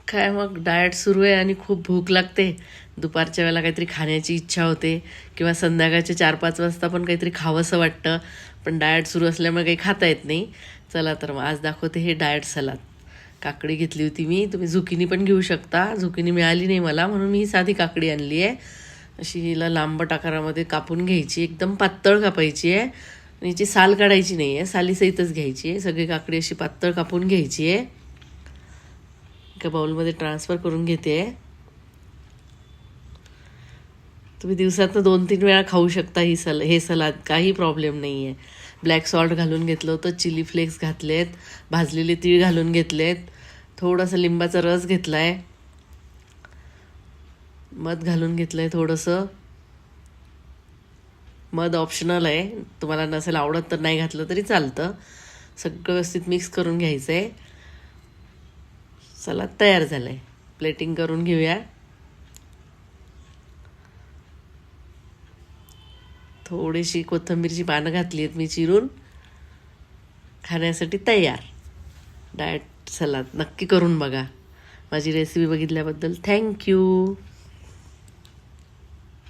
काय मग डाएट सुरू आहे आणि खूप भूक लागते. दुपारच्या वेळेला काहीतरी खाण्याची इच्छा होते किंवा संध्याकाळच्या 4-5 वाजता पण काहीतरी खावंसं वाटतं. पण डाएट सुरू असल्यामुळे काही खाता येत नाही. चला तर मग आज दाखवते हे डाएट सलाद. काकडी घेतली होती मी. तुम्ही झुकिनी पण घेऊ शकता. झुकिनी मिळाली नाही मला म्हणून मी ही साधी काकडी आणली आहे. अशी हिला लांबट आकारामध्ये कापून घ्यायची. एकदम पातळ कापायची आहे. आणि हिची साल काढायची नाही आहे. सालीसहितच घ्यायची आहे. सगळी काकडी अशी पातळ कापून घ्यायची आहे. एका बाउलमध्ये ट्रान्सफर करून घेते. तुम्ही दिवसातनं 2-3 वेळा खाऊ शकता हे सलाद. काही प्रॉब्लेम नाही आहे. ब्लॅक सॉल्ट घालून घेतलं होतं. चिली फ्लेक्स घातलेत. भाजलेले तीळ घालून घेतलेत. थोडासा लिंबाचा रस घेतला आहे. मध घालून घेतलं आहे थोडंसं. मध ऑप्शनल आहे. तुम्हाला नसेल आवडत तर नाही घातलं तरी चालतं. सगळं व्यवस्थित मिक्स करून घ्यायचं आहे. सलाद तयार झालं आहे. प्लेटिंग करून घेऊया. थोडीशी कोथिंबीरची पानं घातली आहेत मी चिरून. खाण्यासाठी तयार डाएट सलाद. नक्की करून बघा. माझी रेसिपी बघितल्याबद्दल थँक्यू.